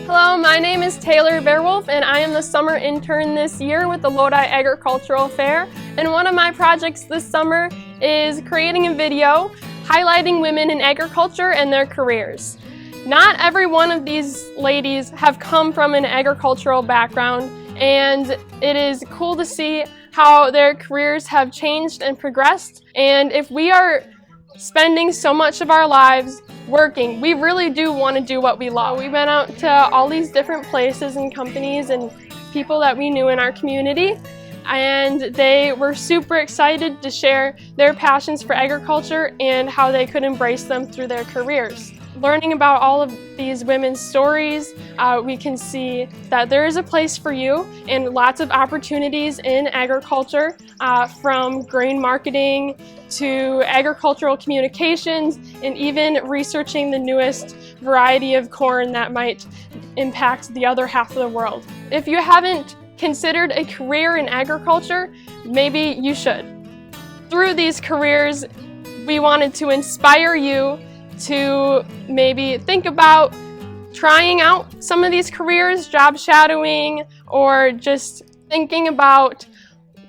Hello, my name is Taylor Bearwolf and I am the summer intern this year with the Lodi Agricultural Fair. And one of my projects this summer is creating a video highlighting women in agriculture and their careers. Not every one of these ladies have come from an agricultural background, and it is cool to see how their careers have changed and progressed. And if we are spending so much of our lives working, we really do want to do what we love. We went out to all these different places and companies and people that we knew in our community, and they were super excited to share their passions for agriculture and how they could embrace them through their careers. Learning about all of these women's stories, we can see that there is a place for you and lots of opportunities in agriculture, from grain marketing to agricultural communications and even researching the newest variety of corn that might impact the other half of the world. If you haven't considered a career in agriculture, maybe you should. Through these careers, we wanted to inspire you to maybe think about trying out some of these careers, job shadowing, or just thinking about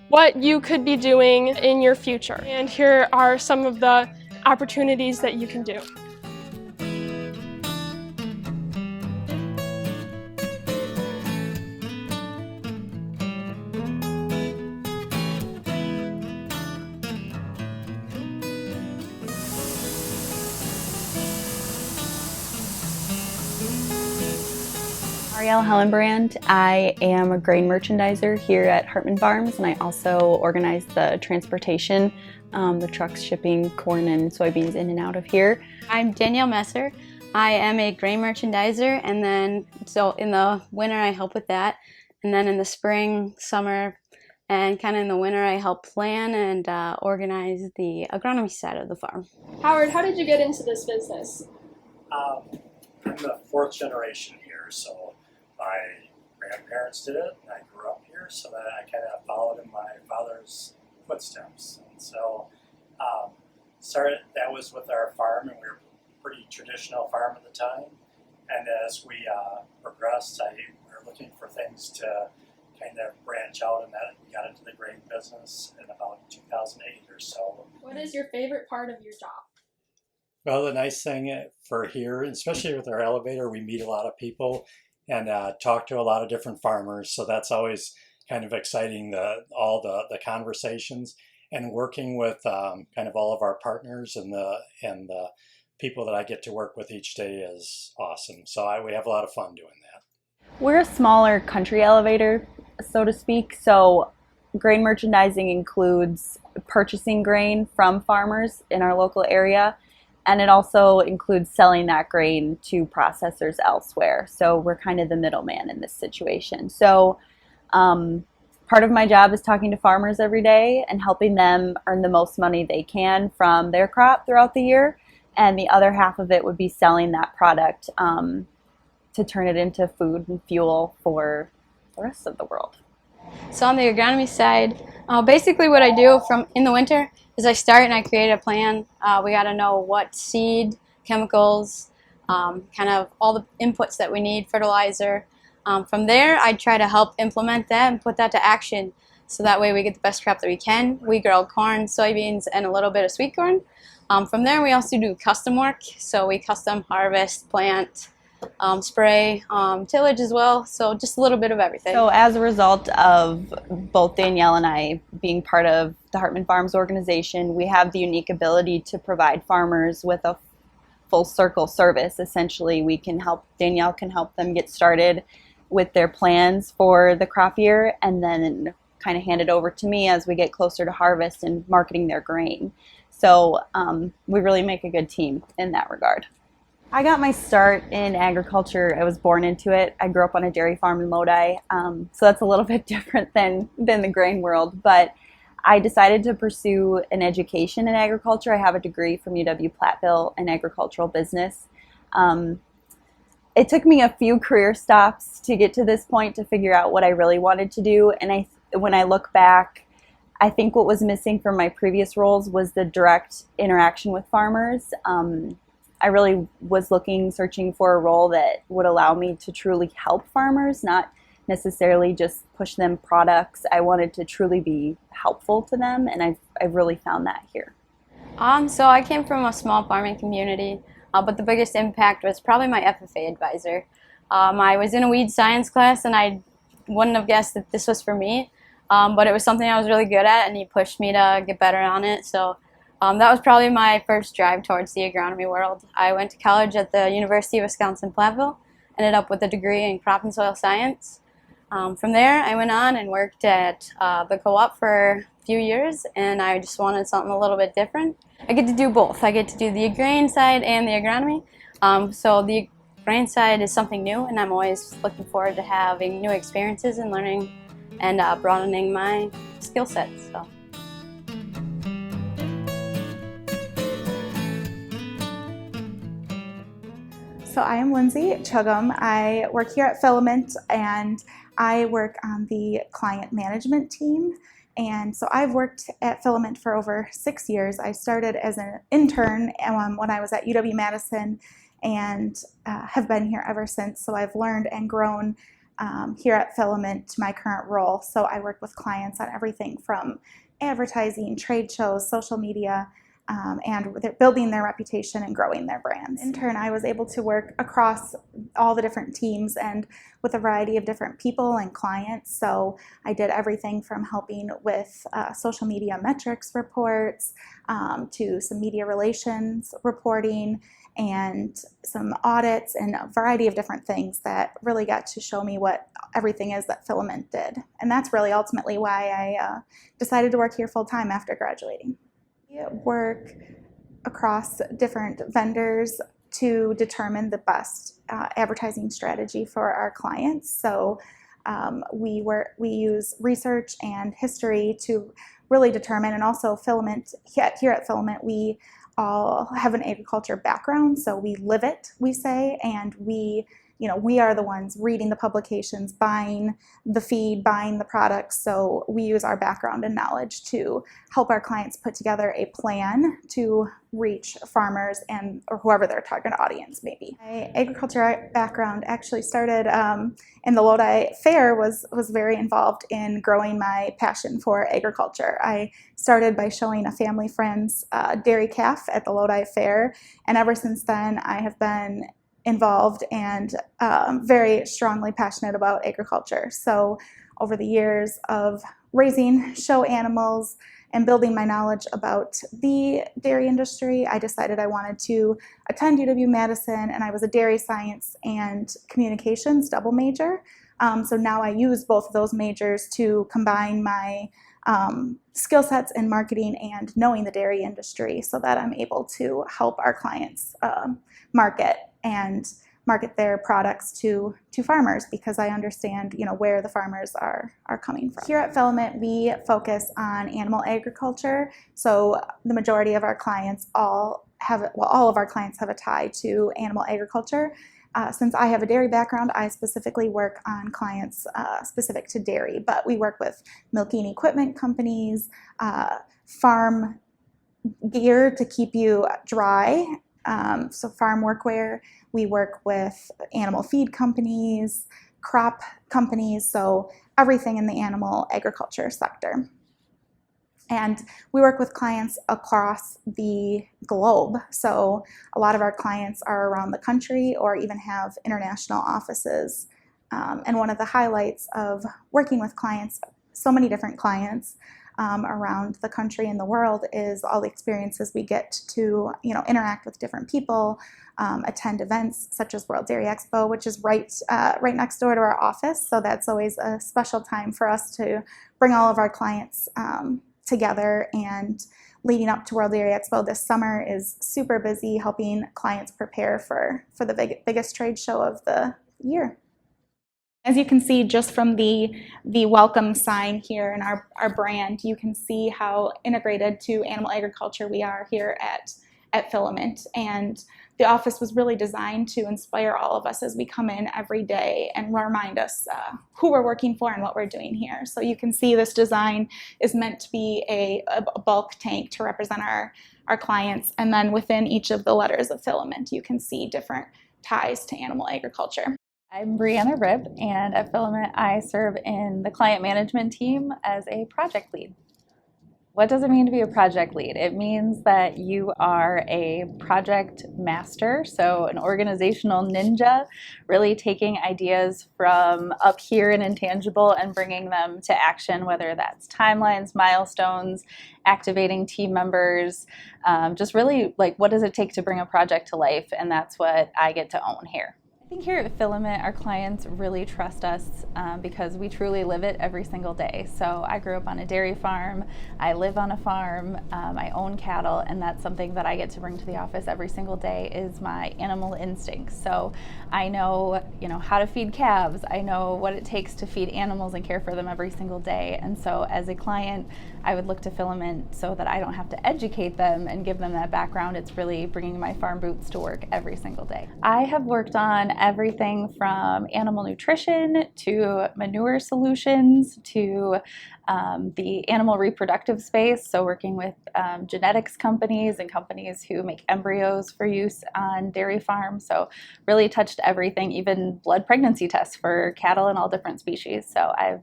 what you could be doing in your future. And here are some of the opportunities that you can do. Arielle Hellenbrand. I am a grain merchandiser here at Hartman Farms, and I also organize the transportation, the trucks shipping corn and soybeans in and out of here. I'm Danielle Messer. I am a grain merchandiser, and then so in the winter I help with that, and then in the spring, summer, and kind of in the winter I help plan and organize the agronomy side of the farm. Howard, how did you get into this business? I'm the fourth generation here, so my grandparents did it, and I grew up here, so that I kind of followed in my father's footsteps. And so that was with our farm, and we were a pretty traditional farm at the time. And as we progressed, we were looking for things to kind of branch out, and that we got into the grain business in about 2008 or so. What is your favorite part of your job? Well, the nice thing for here, especially with our elevator, we meet a lot of people and talk to a lot of different farmers. So that's always kind of exciting, all the conversations, and working with kind of all of our partners and the people that I get to work with each day is awesome. So we have a lot of fun doing that. We're a smaller country elevator, so to speak. So grain merchandising includes purchasing grain from farmers in our local area, and it also includes selling that grain to processors elsewhere. So we're kind of the middleman in this situation. So part of my job is talking to farmers every day and helping them earn the most money they can from their crop throughout the year. And the other half of it would be selling that product to turn it into food and fuel for the rest of the world. So on the agronomy side, basically what I do in the winter is I start and I create a plan. We got to know what seed, chemicals, kind of all the inputs that we need, fertilizer. From there, I try to help implement that and put that to action, so that way we get the best crop that we can. We grow corn, soybeans, and a little bit of sweet corn. From there, we also do custom work. So we custom harvest, plant, spray, tillage as well. So just a little bit of everything. So as a result of both Danielle and I being part of the Hartman Farms organization, we have the unique ability to provide farmers with a full circle service. Essentially, Danielle can help them get started with their plans for the crop year, and then kind of hand it over to me as we get closer to harvest and marketing their grain. So we really make a good team in that regard. I got my start in agriculture. I was born into it. I grew up on a dairy farm in Lodi, so that's a little bit different than the grain world. But I decided to pursue an education in agriculture. I have a degree from UW-Platteville in agricultural business. It took me a few career stops to get to this point to figure out what I really wanted to do. And when I look back, I think what was missing from my previous roles was the direct interaction with farmers. I really was searching for a role that would allow me to truly help farmers, not necessarily just push them products. I wanted to truly be helpful to them, and I've really found that here. So I came from a small farming community, but the biggest impact was probably my FFA advisor. I was in a weed science class, and I wouldn't have guessed that this was for me, but it was something I was really good at, and he pushed me to get better on it. So that was probably my first drive towards the agronomy world. I went to college at the University of Wisconsin-Platteville, ended up with a degree in crop and soil science. From there, I went on and worked at the co-op for a few years, and I just wanted something a little bit different. I get to do both. I get to do the grain side and the agronomy. So the grain side is something new, and I'm always looking forward to having new experiences and learning and broadening my skill sets. So I am Lindsay Chugum. I work here at Filament, and I work on the client management team. And so I've worked at Filament for over 6 years. I started as an intern when I was at UW-Madison, and have been here ever since. So I've learned and grown here at Filament to my current role. So I work with clients on everything from advertising, trade shows, social media, and they're building their reputation and growing their brands. In turn, I was able to work across all the different teams and with a variety of different people and clients. So I did everything from helping with social media metrics reports to some media relations reporting and some audits and a variety of different things that really got to show me what everything is that Filament did. And that's really ultimately why I decided to work here full-time after graduating. We work across different vendors to determine the best advertising strategy for our clients. So we use research and history to really determine, and also Filament, here at Filament, we all have an agriculture background, so we live it, we say, and we are the ones reading the publications, buying the feed, buying the products. So we use our background and knowledge to help our clients put together a plan to reach farmers or whoever their target audience may be. My agriculture background actually started in the Lodi Fair, was very involved in growing my passion for agriculture. I started by showing a family friend's dairy calf at the Lodi Fair, and ever since then I have been involved and very strongly passionate about agriculture. So over the years of raising show animals and building my knowledge about the dairy industry, I decided I wanted to attend UW-Madison, and I was a dairy science and communications double major. So now I use both of those majors to combine my skill sets in marketing and knowing the dairy industry so that I'm able to help our clients market their products to farmers, because I understand where the farmers are coming from. Here at Filament, we focus on animal agriculture. So the majority of our clients all of our clients have a tie to animal agriculture. Since I have a dairy background, I specifically work on clients specific to dairy, but we work with milking equipment companies, farm gear to keep you dry, so farm workwear. We work with animal feed companies, crop companies, so everything in the animal agriculture sector. And we work with clients across the globe. So a lot of our clients are around the country or even have international offices. And one of the highlights of working with clients, so many different clients around the country and the world, is all the experiences we get to interact with different people, attend events such as World Dairy Expo, which is right next door to our office. So that's always a special time for us to bring all of our clients together. And leading up to World Dairy Expo this summer is super busy helping clients prepare for the biggest trade show of the year. As you can see just from the welcome sign here in our brand, you can see how integrated to animal agriculture we are here at Filament, and the office was really designed to inspire all of us as we come in every day and remind us who we're working for and what we're doing here. So you can see this design is meant to be a bulk tank to represent our clients, and then within each of the letters of Filament you can see different ties to animal agriculture. I'm Brianna Ripp, and at Filament I serve in the client management team as a project lead. What does it mean to be a project lead? It means that you are a project master, so an organizational ninja, really taking ideas from up here in intangible and bringing them to action, whether that's timelines, milestones, activating team members, just really like what does it take to bring a project to life, and that's what I get to own here. I think here at Filament, our clients really trust us because we truly live it every single day. So I grew up on a dairy farm, I live on a farm, I own cattle, and that's something that I get to bring to the office every single day is my animal instincts. So I know, how to feed calves, I know what it takes to feed animals and care for them every single day. And so as a client, I would look to Filament so that I don't have to educate them and give them that background. It's really bringing my farm boots to work every single day. I have worked on everything from animal nutrition to manure solutions to the animal reproductive space, so working with genetics companies and companies who make embryos for use on dairy farms. So really touched everything, even blood pregnancy tests for cattle and all different species. So I've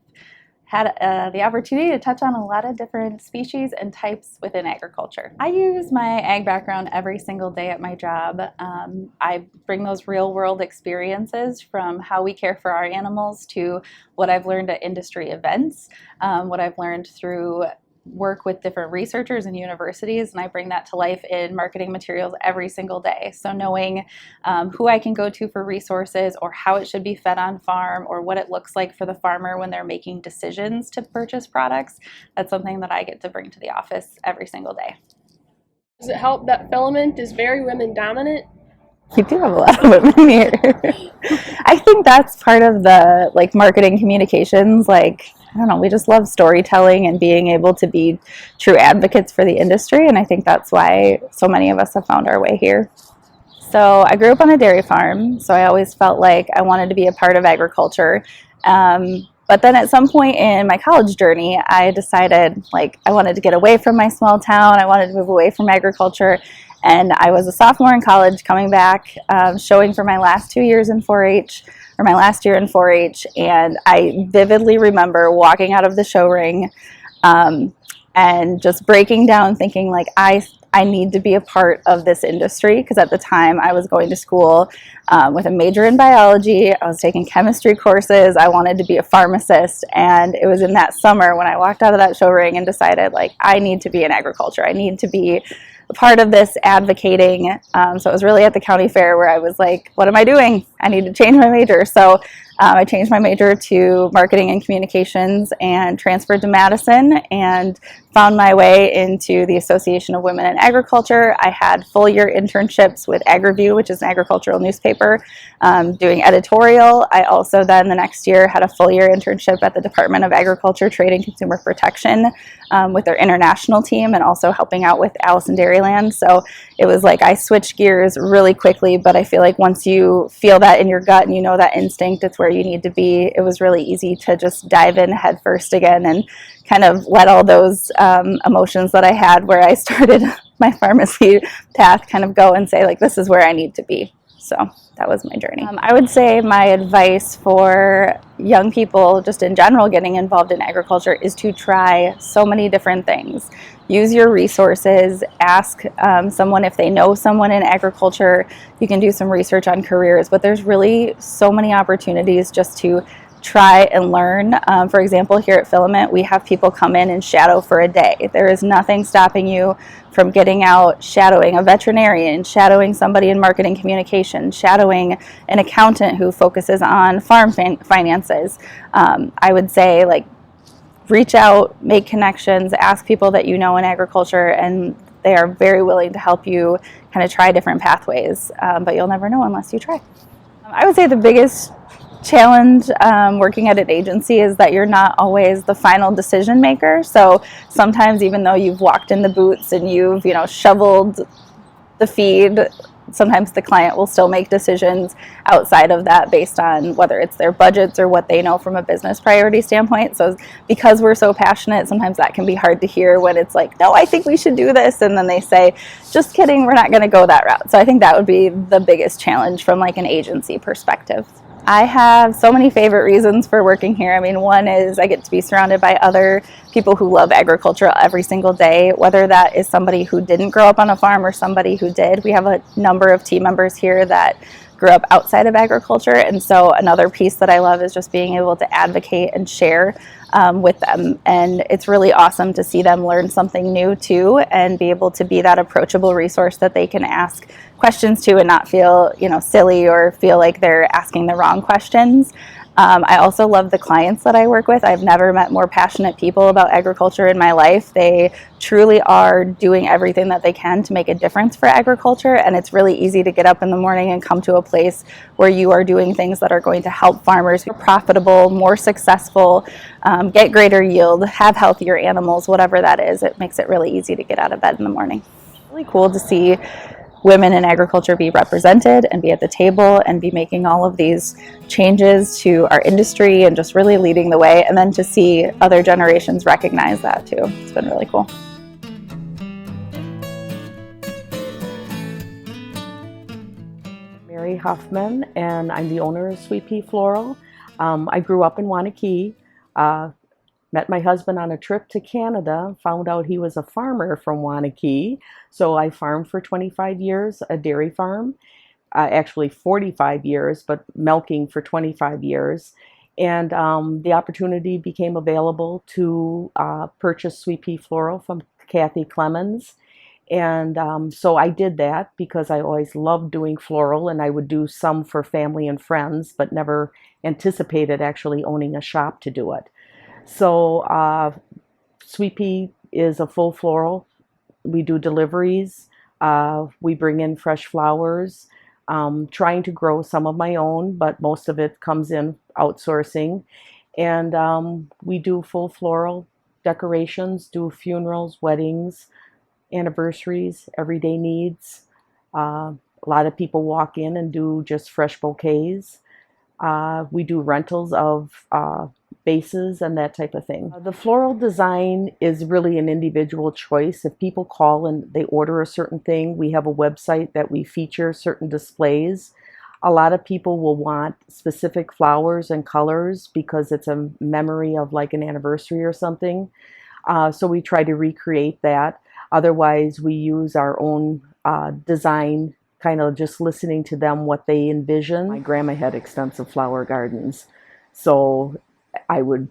had the opportunity to touch on a lot of different species and types within agriculture. I use my ag background every single day at my job. I bring those real world experiences from how we care for our animals to what I've learned at industry events, what I've learned through work with different researchers and universities, and I bring that to life in marketing materials every single day. So knowing who I can go to for resources, or how it should be fed on farm, or what it looks like for the farmer when they're making decisions to purchase products, that's something that I get to bring to the office every single day. Does it help that Filament is very women dominant? You do have a lot of women here. I think that's part of the marketing communications. I don't know, we just love storytelling and being able to be true advocates for the industry, and I think that's why so many of us have found our way here. So I grew up on a dairy farm, so I always felt like I wanted to be a part of agriculture. But then at some point in my college journey, I decided I wanted to get away from my small town, I wanted to move away from agriculture. And I was a sophomore in college coming back, showing for my last 2 years in 4-H, or my last year in 4-H, and I vividly remember walking out of the show ring and just breaking down thinking I need to be a part of this industry, because at the time I was going to school with a major in biology, I was taking chemistry courses, I wanted to be a pharmacist, and it was in that summer when I walked out of that show ring and decided I need to be in agriculture, I need to be a part of this advocating. So it was really at the county fair where I was like, what am I doing? I need to change my major. So I changed my major to marketing and communications and transferred to Madison and found my way into the Association of Women in Agriculture. I had full-year internships with AgriView, which is an agricultural newspaper, doing editorial. I also then the next year had a full-year internship at the Department of Agriculture, Trade and Consumer Protection with their international team, and also helping out with Allison Dairyland. So it was I switched gears really quickly, but I feel like once you feel that in your gut and you know that instinct, it's where you need to be. It was really easy to just dive in head first again and kind of let all those emotions that I had where I started my pharmacy path kind of go and say this is where I need to be. So that was my journey. I would say my advice for young people just in general getting involved in agriculture is to try so many different things. Use your resources, ask someone if they know someone in agriculture. You can do some research on careers, but there's really so many opportunities just to try and learn. For example, here at Filament, we have people come in and shadow for a day. There is nothing stopping you from getting out, shadowing a veterinarian, shadowing somebody in marketing communication, shadowing an accountant who focuses on farm finances. I would say reach out, make connections, ask people that you know in agriculture, and they are very willing to help you kind of try different pathways, but you'll never know unless you try. I would say the biggest challenge working at an agency is that you're not always the final decision maker. So sometimes even though you've walked in the boots and you've shoveled the feed. Sometimes the client will still make decisions outside of that based on whether it's their budgets or what they know from a business priority standpoint. So because we're so passionate, sometimes that can be hard to hear when it's like, no, I think we should do this. And then they say, just kidding, we're not going to go that route. So I think that would be the biggest challenge from like an agency perspective. I have so many favorite reasons for working here. I mean, one is I get to be surrounded by other people who love agriculture every single day, whether that is somebody who didn't grow up on a farm or somebody who did. We have a number of team members here that grew up outside of agriculture, and so another piece that I love is just being able to advocate and share with them, and it's really awesome to see them learn something new too and be able to be that approachable resource that they can ask questions to and not feel, you know, silly or feel like they're asking the wrong questions. I also love the clients that I work with. I've never met more passionate people about agriculture in my life. They truly are doing everything that they can to make a difference for agriculture, and it's really easy to get up in the morning and come to a place where you are doing things that are going to help farmers be profitable, more successful, get greater yield, have healthier animals, whatever that is. It makes it really easy to get out of bed in the morning. It's really cool to see women in agriculture be represented and be at the table and be making all of these changes to our industry and just really leading the way, and then to see other generations recognize that too. It's been really cool. Mary Huffman, and I'm the owner of Sweet Pea Floral. I grew up in Wanakee, met my husband on a trip to Canada, found out he was a farmer from Wanakee, so I farmed for 25 years, a dairy farm, actually 45 years, but milking for 25 years. And the opportunity became available to purchase Sweet Pea Floral from Kathy Clemens. And so I did that because I always loved doing floral, and I would do some for family and friends, but never anticipated actually owning a shop to do it. So Sweet Pea is a full floral. We do deliveries. We bring in fresh flowers. Trying to grow some of my own, but most of it comes in outsourcing. And we do full floral decorations, do funerals, weddings, anniversaries, everyday needs. A lot of people walk in and do just fresh bouquets. We do rentals of vases and that type of thing. The floral design is really an individual choice. If people call and they order a certain thing, we have a website that we feature certain displays. A lot of people will want specific flowers and colors because it's a memory of like an anniversary or something. So we try to recreate that. Otherwise, we use our own design, kind of just listening to them, what they envision. My grandma had extensive flower gardens, so I would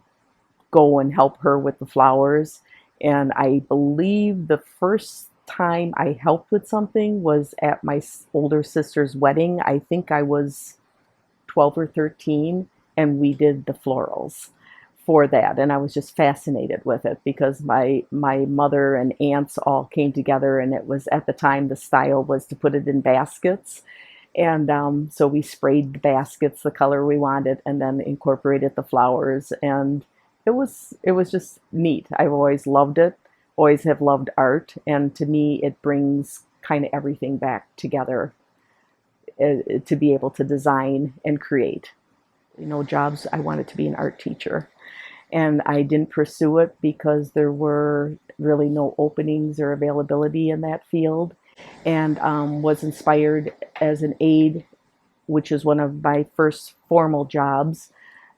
go and help her with the flowers. And I believe the first time I helped with something was at my older sister's wedding. I think I was 12 or 13, and we did the florals for that, and I was just fascinated with it because my mother and aunts all came together, and it was, at the time, the style was to put it in baskets. And so we sprayed the baskets the color we wanted and then incorporated the flowers, and it was just neat. I've always loved it, always have loved art, and to me it brings kind of everything back together to be able to design and create. You know, jobs, I wanted to be an art teacher, and I didn't pursue it because there were really no openings or availability in that field, and was inspired as an aide, which is one of my first formal jobs,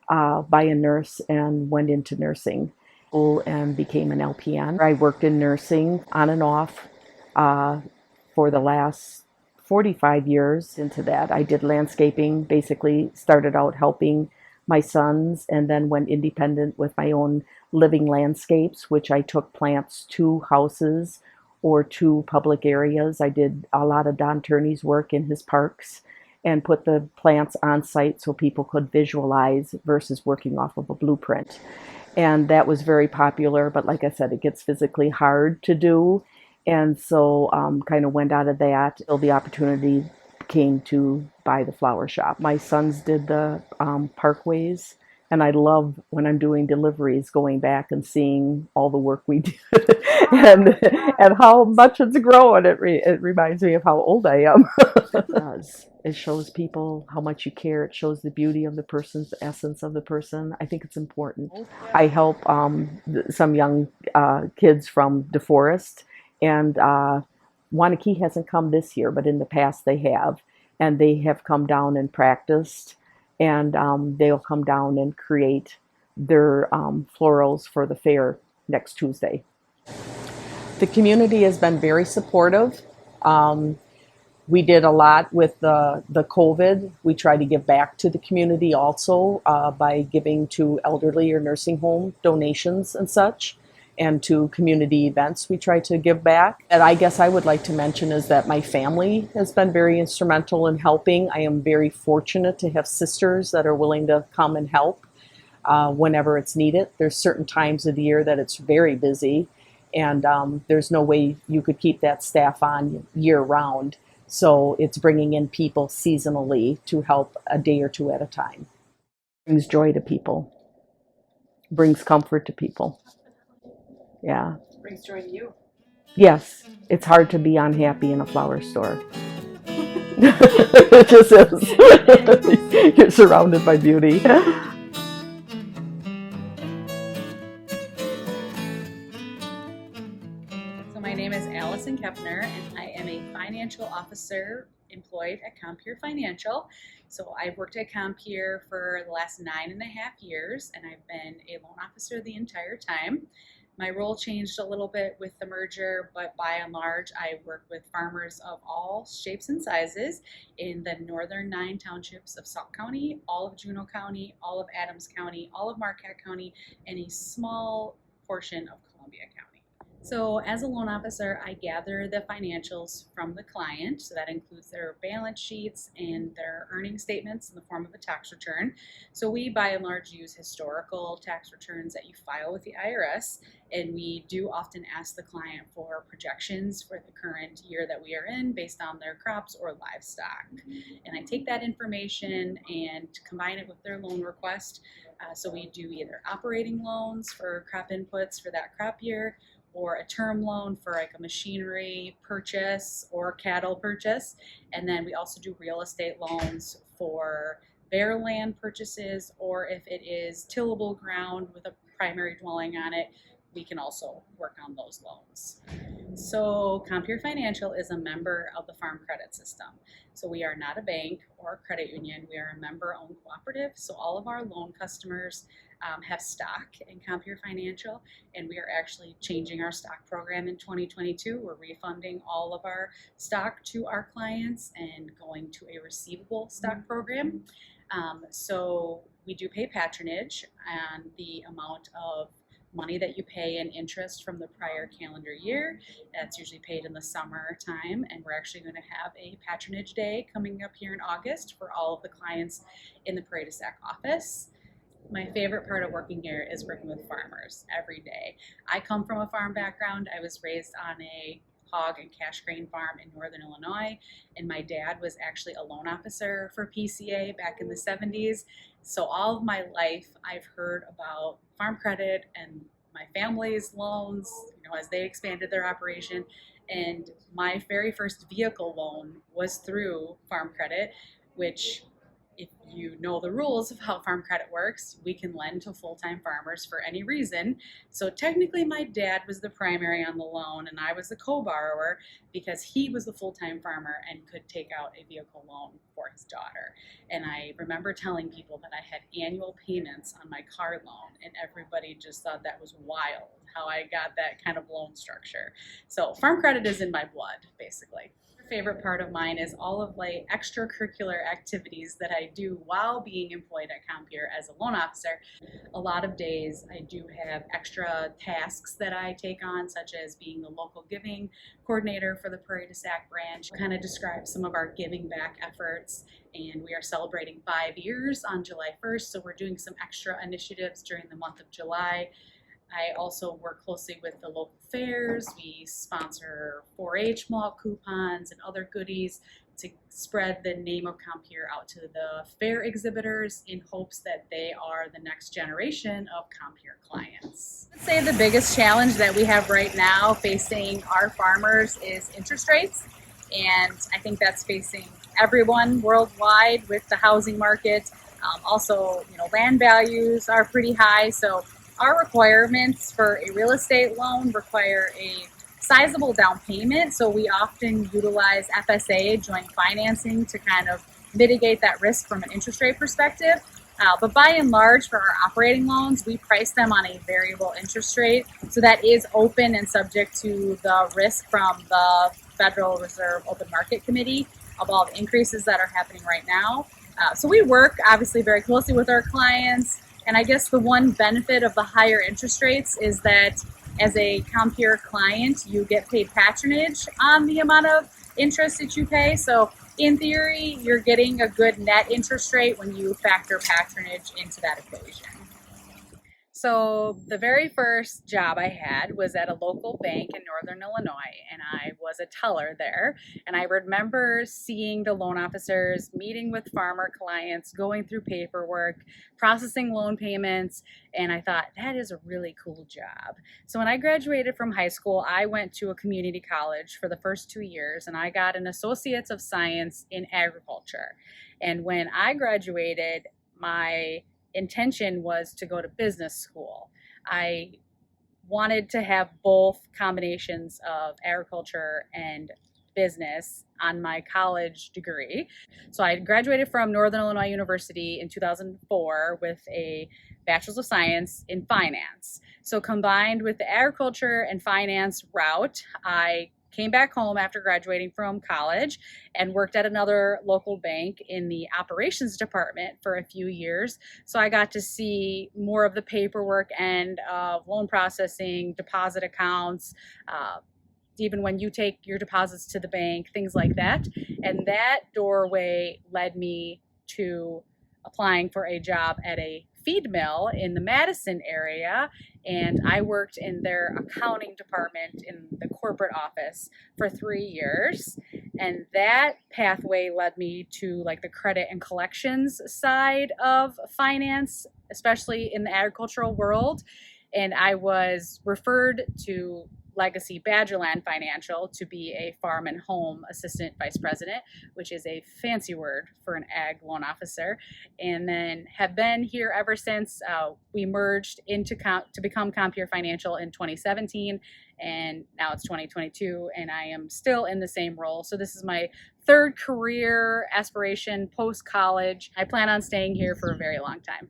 by a nurse, and went into nursing school and became an LPN. I worked in nursing on and off for the last 45 years. Into that, I did landscaping, basically started out helping my sons and then went independent with my own living landscapes, which I took plants to houses or to public areas. I did a lot of Don Turney's work in his parks and put the plants on site so people could visualize versus working off of a blueprint. And that was very popular, but like I said, it gets physically hard to do. And so kind of went out of that till the opportunity came to buy the flower shop. My sons did the parkways And I love when I'm doing deliveries, going back and seeing all the work we did and how much it's grown. It reminds me of how old I am. It does. It shows people how much you care. It shows the beauty of the person's the essence of the person. I think it's important. I help some young kids from DeForest, and Wanakee hasn't come this year, but in the past they have. And they have come down and practiced, and they'll come down and create their florals for the fair next Tuesday. The community has been very supportive. We did a lot with the COVID. We try to give back to the community also by giving to elderly or nursing home donations and such, and to community events we try to give back. And I guess I would like to mention is that my family has been very instrumental in helping. I am very fortunate to have sisters that are willing to come and help whenever it's needed. There's certain times of the year that it's very busy, and there's no way you could keep that staff on year round. So it's bringing in people seasonally to help a day or two at a time. Brings joy to people, brings comfort to people. Yeah. Brings joy to you. Yes, it's hard to be unhappy in a flower store. It just is. You're surrounded by beauty. So my name is Allison Kepner, and I am a financial officer employed at Compeer Financial. So I've worked at Compeer for the last 9.5 years, and I've been a loan officer the entire time. My role changed a little bit with the merger, but by and large, I work with farmers of all shapes and sizes in the northern 9 townships of Sauk County, all of Juneau County, all of Adams County, all of Marquette County, and a small portion of Columbia County. So as a loan officer, I gather the financials from the client. So that includes their balance sheets and their earning statements in the form of a tax return. So we by and large use historical tax returns that you file with the IRS. And we do often ask the client for projections for the current year that we are in based on their crops or livestock. And I take that information and combine it with their loan request. So we do either operating loans for crop inputs for that crop year, or a term loan for like a machinery purchase or cattle purchase. And then we also do real estate loans for bare land purchases, or if it is tillable ground with a primary dwelling on it, we can also work on those loans. So Compeer Financial is a member of the Farm Credit System. So we are not a bank or a credit union. We are a member-owned cooperative. So all of our loan customers have stock in Compeer Financial, and we are actually changing our stock program in 2022. We're refunding all of our stock to our clients and going to a receivable stock program. So we do pay patronage on the amount of money that you pay in interest from the prior calendar year. That's usually paid in the summertime, and we're actually going to have a patronage day coming up here in August for all of the clients in the Prairie du Sac office. My favorite part of working here is working with farmers every day. I come from a farm background. I was raised on a hog and cash grain farm in northern Illinois, and my dad was actually a loan officer for PCA back in the 70s. So all of my life I've heard about farm credit and my family's loans, as they expanded their operation. And my very first vehicle loan was through Farm Credit, which, if you know the rules of how Farm Credit works, we can lend to full-time farmers for any reason. So technically my dad was the primary on the loan and I was the co-borrower because he was the full-time farmer and could take out a vehicle loan for his daughter. And I remember telling people that I had annual payments on my car loan, and everybody just thought that was wild how I got that kind of loan structure. So Farm Credit is in my blood, basically. Favorite part of mine is all of like extracurricular activities that I do while being employed at Compeer as a loan officer. A lot of days I do have extra tasks that I take on, such as being the local giving coordinator for the Prairie du Sac branch. Kind of describe some of our giving back efforts, and we are celebrating 5 years on July 1st, so we're doing some extra initiatives during the month of July. I also work closely with the local fairs. We sponsor 4-H malt coupons and other goodies to spread the name of Compeer out to the fair exhibitors in hopes that they are the next generation of Compeer clients. I'd say the biggest challenge that we have right now facing our farmers is interest rates. And I think that's facing everyone worldwide with the housing market. Also, land values are pretty high. So our requirements for a real estate loan require a sizable down payment, so we often utilize FSA, joint financing, to kind of mitigate that risk from an interest rate perspective. But by and large, for our operating loans, we price them on a variable interest rate, so that is open and subject to the risk from the Federal Reserve Open Market Committee of all the increases that are happening right now. So we work obviously very closely with our clients. And I guess the one benefit of the higher interest rates is that as a Compeer client, you get paid patronage on the amount of interest that you pay. So in theory, you're getting a good net interest rate when you factor patronage into that equation. So the very first job I had was at a local bank in Northern Illinois, and I was a teller there. And I remember seeing the loan officers meeting with farmer clients, going through paperwork, processing loan payments, and I thought, that is a really cool job. So when I graduated from high school, I went to a community college for the first 2 years, and I got an Associates of Science in Agriculture. And when I graduated, my intention was to go to business school. I wanted to have both combinations of agriculture and business on my college degree. So I graduated from Northern Illinois University in 2004 with a Bachelor's of Science in Finance. So combined with the agriculture and finance route, I came back home after graduating from college and worked at another local bank in the operations department for a few years. So I got to see more of the paperwork and loan processing, deposit accounts, even when you take your deposits to the bank, things like that. And that doorway led me to applying for a job at a feed mill in the Madison area, and I worked in their accounting department in the corporate office for 3 years. And that pathway led me to like the credit and collections side of finance, especially in the agricultural world. And I was referred to Legacy Badgerland Financial to be a farm and home assistant vice president, which is a fancy word for an ag loan officer, and then have been here ever since. We merged to become Compeer Financial in 2017, and now it's 2022, and I am still in the same role. So this is my third career aspiration post-college. I plan on staying here for a very long time.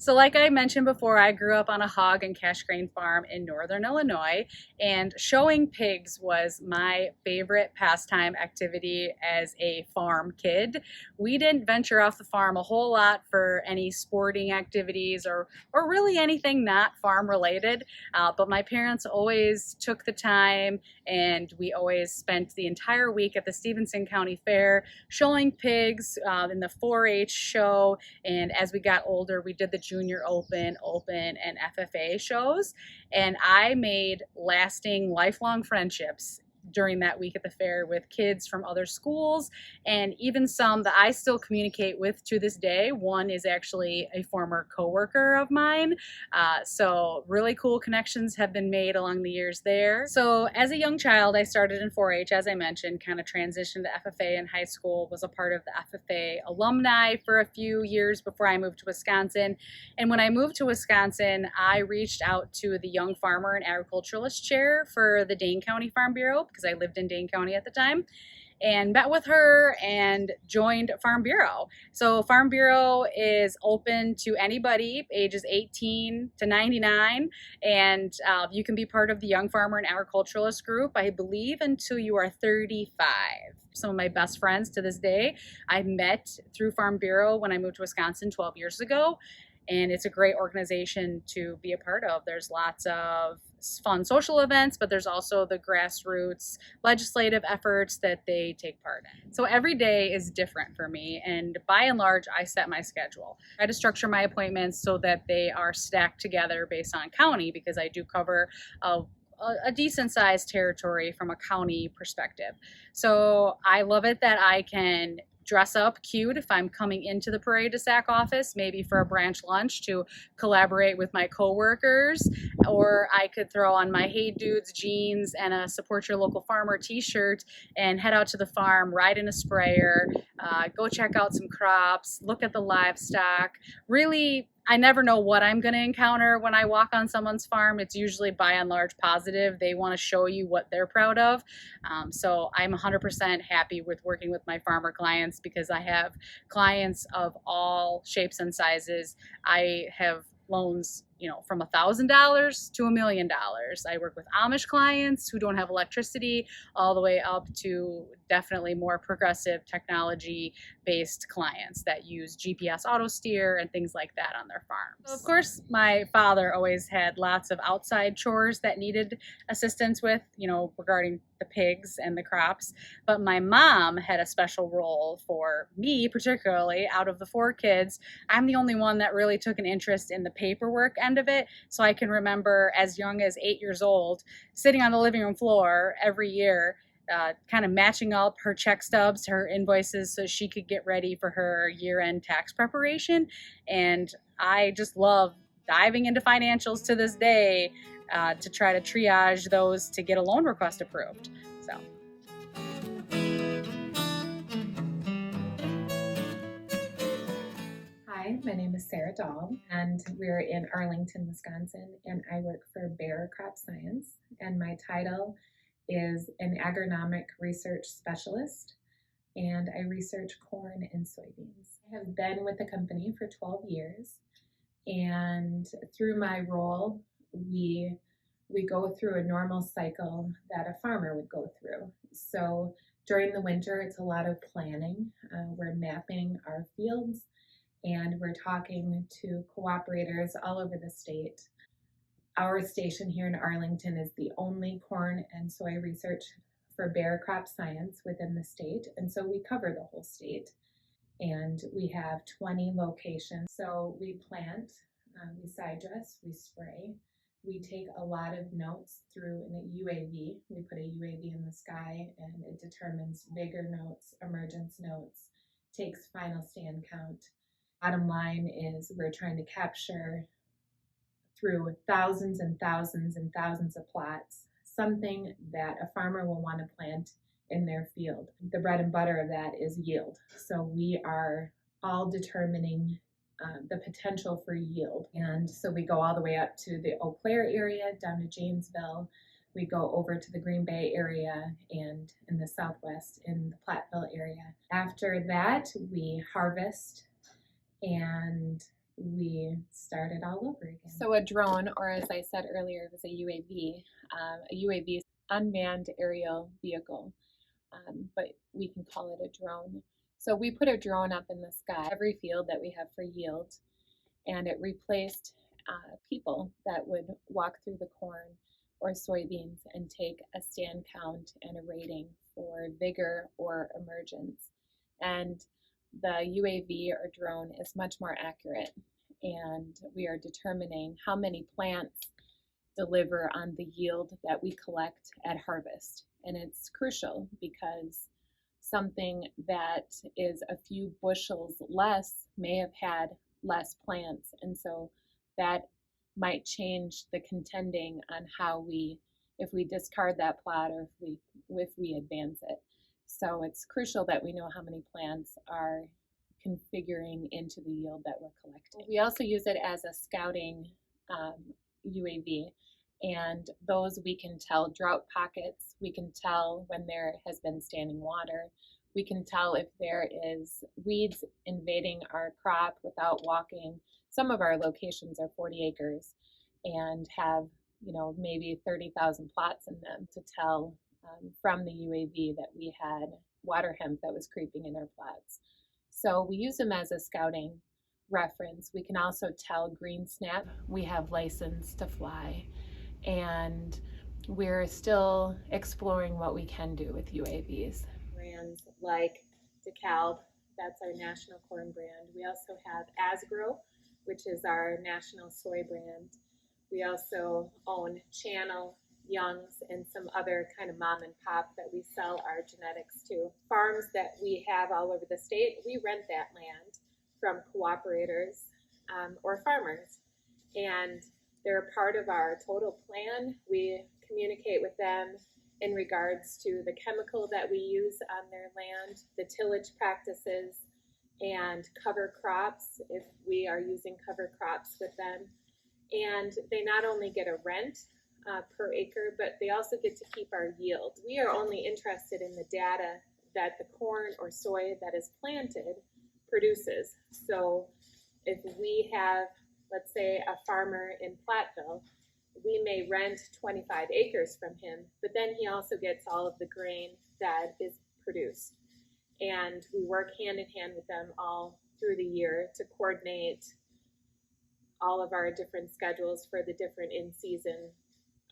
So like I mentioned before, I grew up on a hog and cash grain farm in Northern Illinois, and showing pigs was my favorite pastime activity as a farm kid. We didn't venture off the farm a whole lot for any sporting activities or really anything not farm related, but my parents always took the time, and we always spent the entire week at the Stevenson County Fair showing pigs in the 4-H show, and as we got older, we did the Junior Open, and FFA shows, and I made lasting, lifelong friendships during that week at the fair with kids from other schools, and even some that I still communicate with to this day. One is actually a former coworker of mine, so really cool connections have been made along the years there. So as a young child, I started in 4-H, as I mentioned, kind of transitioned to FFA in high school, was a part of the FFA alumni for a few years before I moved to Wisconsin. And when I moved to Wisconsin, I reached out to the Young Farmer and Agriculturalist Chair for the Dane County Farm Bureau, because I lived in Dane County at the time, and met with her and joined Farm Bureau. So Farm Bureau is open to anybody ages 18 to 99, and you can be part of the Young Farmer and Agriculturalist group, I believe, until you are 35. Some of my best friends to this day I met through Farm Bureau when I moved to Wisconsin 12 years ago. and it's a great organization to be a part of. There's lots of fun social events, but there's also the grassroots legislative efforts that they take part in. So every day is different for me, and by and large, I set my schedule. I try to structure my appointments so that they are stacked together based on county, because I do cover a decent sized territory from a county perspective. So I love it that I can dress up cute if I'm coming into the Prairie du Sac office, maybe for a branch lunch to collaborate with my coworkers, or I could throw on my Hey Dudes jeans and a Support Your Local Farmer t-shirt and head out to the farm, ride in a sprayer, go check out some crops, look at the livestock. Really, I never know what I'm going to encounter when I walk on someone's farm. It's usually by and large positive. They want to show you what they're proud of. So I'm 100% happy with working with my farmer clients, because I have clients of all shapes and sizes. I have loans, from $1,000 to $1 million. I work with Amish clients who don't have electricity, all the way up to definitely more progressive technology-based clients that use GPS auto steer and things like that on their farms. So of course, my father always had lots of outside chores that needed assistance with, regarding the pigs and the crops. But my mom had a special role for me, particularly. Out of the 4 kids, I'm the only one that really took an interest in the paperwork end of it. So I can remember as young as 8 years old, sitting on the living room floor every year, kind of matching up her check stubs to her invoices so she could get ready for her year-end tax preparation. And I just love diving into financials to this day to try to triage those to get a loan request approved. So. Hi, my name is Sarah Dahl, and we're in Arlington, Wisconsin, and I work for Bayer Crop Science, and my title is an agronomic research specialist, and I research corn and soybeans. I have been with the company for 12 years, and through my role, we go through a normal cycle that a farmer would go through. So during the winter, it's a lot of planning. We're mapping our fields, and we're talking to cooperators all over the state. Our station here in Arlington is the only corn and soy research for Bayer Crop Science within the state, and so we cover the whole state. And we have 20 locations. So we plant, we side dress, we spray. We take a lot of notes through a UAV. We put a UAV in the sky, and it determines vigor notes, emergence notes, takes final stand count. Bottom line is we're trying to capture through thousands and thousands and thousands of plots something that a farmer will want to plant in their field. The bread and butter of that is yield. So we are all determining the potential for yield. And so we go all the way up to the Eau Claire area, down to Janesville. We go over to the Green Bay area and in the Southwest in the Platteville area. After that, we harvest and we start it all over again. So a drone, or as I said earlier, it was a UAV. A UAV is unmanned aerial vehicle, but we can call it a drone. So we put a drone up in the sky, every field that we have for yield, and it replaced people that would walk through the corn or soybeans and take a stand count and a rating for vigor or emergence. And the UAV or drone is much more accurate, and we are determining how many plants deliver on the yield that we collect at harvest. And it's crucial because something that is a few bushels less may have had less plants, and so that might change the contending on how if we discard that plot or if we advance it. So it's crucial that we know how many plants are configuring into the yield that we're collecting. We also use it as a scouting UAV, and those we can tell drought pockets, we can tell when there has been standing water, we can tell if there is weeds invading our crop without walking. Some of our locations are 40 acres and have maybe 30,000 plots in them to tell from the UAV that we had water hemp that was creeping in our plots. So we use them as a scouting reference. We can also tell green snap. We have license to fly, and we're still exploring what we can do with UAVs. Brands like DeKalb, that's our national corn brand. We also have Asgrow, which is our national soy brand. We also own Channel, Young's, and some other kind of mom and pop that we sell our genetics to. Farms that we have all over the state, we rent that land from cooperators or farmers, and they're part of our total plan. We communicate with them in regards to the chemical that we use on their land, the tillage practices, and cover crops if we are using cover crops with them. And they not only get a rent per acre, but they also get to keep our yield. We are only interested in the data that the corn or soy that is planted produces. So if we have, let's say, a farmer in Platteville, we may rent 25 acres from him, but then he also gets all of the grain that is produced. And we work hand in hand with them all through the year to coordinate all of our different schedules for the different in-season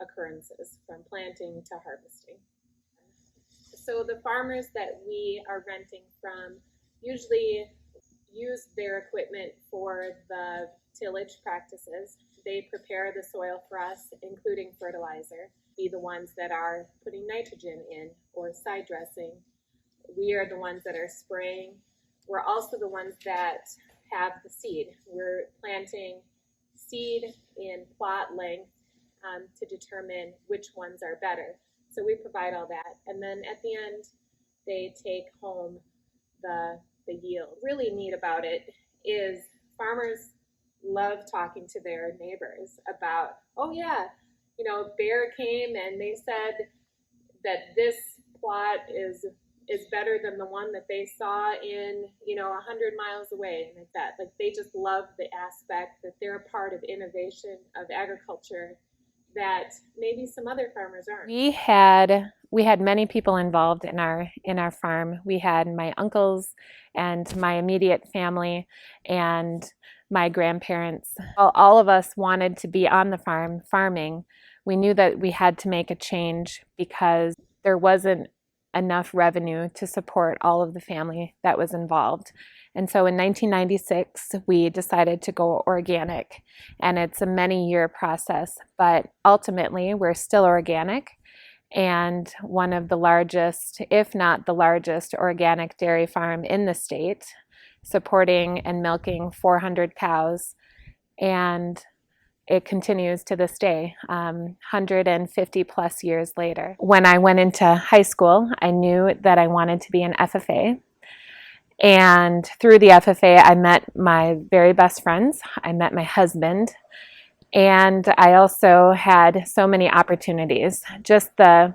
occurrences, from planting to harvesting. So the farmers that we are renting from usually use their equipment for the tillage practices. They prepare the soil for us, including fertilizer, be the ones that are putting nitrogen in or side dressing. We are the ones that are spraying. We're also the ones that have the seed. We're planting seed in plot length to determine which ones are better. So we provide all that. And then at the end, they take home the yield. Really neat about it is farmers love talking to their neighbors about, oh yeah, you know, Bayer came and they said that this plot is better than the one that they saw in, 100 miles away, and like that. Like, they just love the aspect that they're a part of innovation of agriculture that maybe some other farmers aren't. We had many people involved in our farm. We had my uncles and my immediate family and my grandparents. All of us wanted to be on the farm farming. We knew that we had to make a change because there wasn't enough revenue to support all of the family that was involved. And so in 1996, we decided to go organic, and it's a many-year process, but ultimately we're still organic and one of the largest, if not the largest, organic dairy farm in the state, supporting and milking 400 cows, and it continues to this day, 150 plus years later. When I went into high school, I knew that I wanted to be an FFA. And through the FFA, I met my very best friends. I met my husband. And I also had so many opportunities. Just the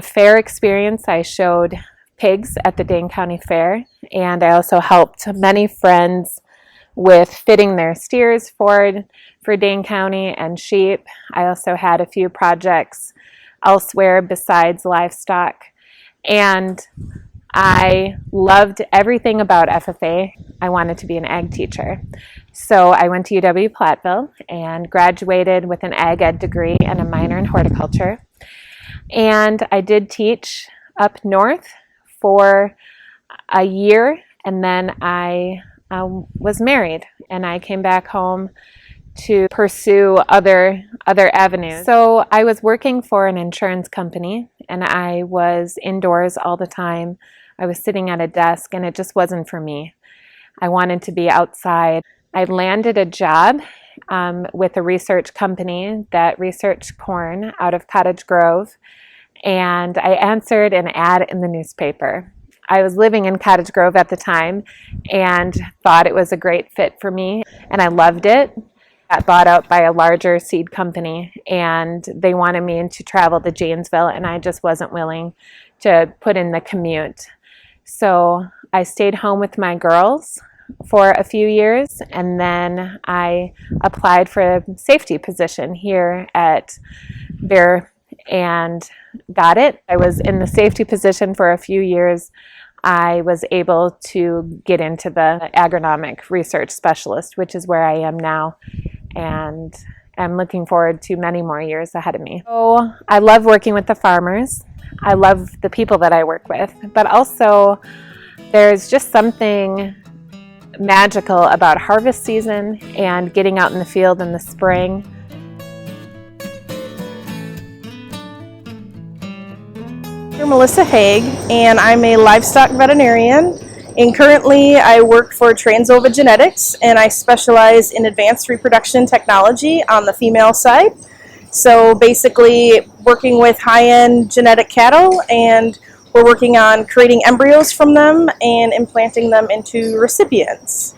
fair experience, I showed pigs at the Dane County Fair. And I also helped many friends with fitting their steers for Dane County and sheep. I also had a few projects elsewhere besides livestock. And I loved everything about FFA. I wanted to be an ag teacher. So I went to UW Platteville and graduated with an ag ed degree and a minor in horticulture. And I did teach up north for a year, and then I was married, and I came back home to pursue other avenues. So I was working for an insurance company, and I was indoors all the time. I was sitting at a desk, and it just wasn't for me. I wanted to be outside. I landed a job with a research company that researched corn out of Cottage Grove, and I answered an ad in the newspaper. I was living in Cottage Grove at the time and thought it was a great fit for me, and I loved it. Got bought out by a larger seed company, and they wanted me to travel to Janesville, and I just wasn't willing to put in the commute. So I stayed home with my girls for a few years, and then I applied for a safety position here at Bear and got it. I was in the safety position for a few years I was able to get into the agronomic research specialist, which is where I am now, and I'm looking forward to many more years ahead of me. So I love working with the farmers. I love the people that I work with, but also there's just something magical about harvest season and getting out in the field in the spring. I'm Melissa Haig, and I'm a livestock veterinarian. And currently, I work for Transova Genetics, and I specialize in advanced reproduction technology on the female side. So basically, working with high-end genetic cattle, and we're working on creating embryos from them and implanting them into recipients.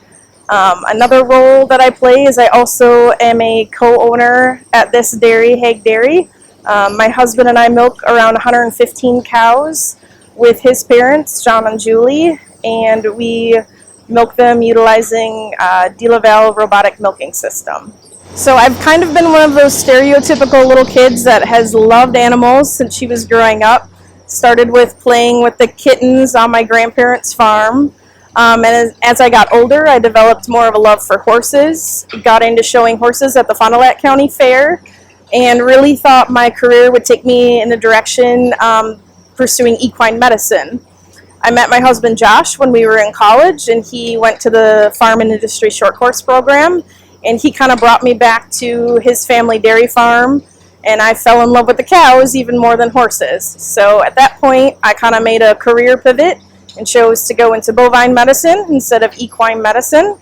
Another role that I play is I also am a co-owner at this dairy, Haig Dairy. My husband and I milk around 115 cows with his parents, John and Julie, and we milk them utilizing DeLaval robotic milking system. So I've kind of been one of those stereotypical little kids that has loved animals since she was growing up. Started with playing with the kittens on my grandparents' farm. And as I got older, I developed more of a love for horses. Got into showing horses at the Fond du Lac County Fair, and really thought my career would take me in the direction pursuing equine medicine. I met my husband Josh when we were in college, and he went to the Farm and Industry Short Course program, and he kind of brought me back to his family dairy farm, and I fell in love with the cows even more than horses. So at that point, I kind of made a career pivot and chose to go into bovine medicine instead of equine medicine.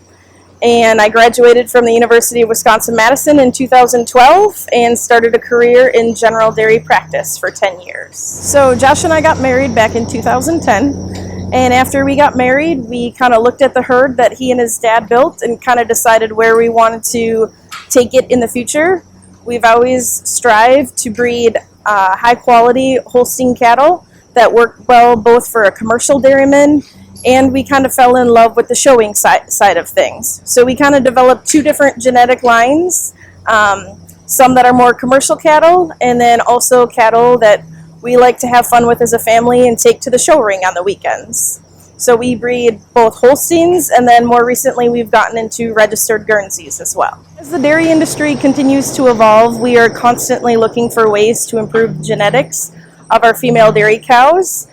And I graduated from the University of Wisconsin-Madison in 2012 and started a career in general dairy practice for 10 years. So Josh and I got married back in 2010, and after we got married, we kind of looked at the herd that he and his dad built and kind of decided where we wanted to take it in the future. We've always strived to breed high-quality Holstein cattle that work well both for a commercial dairyman, and we kind of fell in love with the showing side of things. So we kind of developed two different genetic lines, some that are more commercial cattle, and then also cattle that we like to have fun with as a family and take to the show ring on the weekends. So we breed both Holsteins, and then more recently we've gotten into registered Guernseys as well. As the dairy industry continues to evolve, we are constantly looking for ways to improve the genetics of our female dairy cows.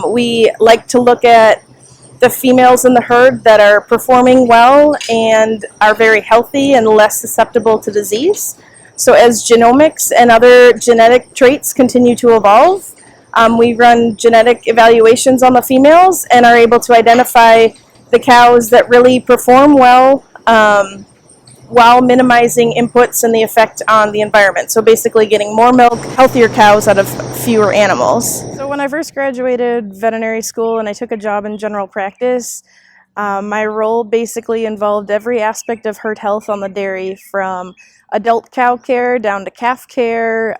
We like to look at the females in the herd that are performing well and are very healthy and less susceptible to disease. So as genomics and other genetic traits continue to evolve, we run genetic evaluations on the females and are able to identify the cows that really perform well while minimizing inputs and the effect on the environment. So basically getting more milk, healthier cows out of fewer animals. So when I first graduated veterinary school and I took a job in general practice, my role basically involved every aspect of herd health on the dairy, from adult cow care down to calf care,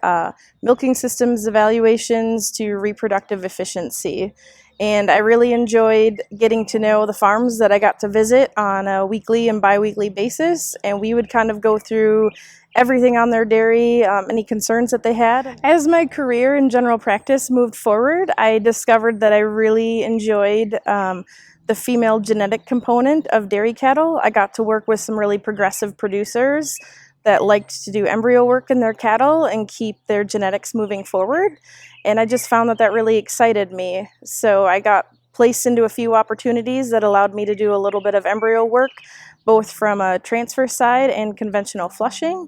milking systems evaluations to reproductive efficiency. And I really enjoyed getting to know the farms that I got to visit on a weekly and bi-weekly basis, and we would kind of go through everything on their dairy, any concerns that they had. As my career in general practice moved forward, I discovered that I really enjoyed the female genetic component of dairy cattle. I got to work with some really progressive producers that liked to do embryo work in their cattle and keep their genetics moving forward. And I just found that that really excited me. So I got placed into a few opportunities that allowed me to do a little bit of embryo work, both from a transfer side and conventional flushing.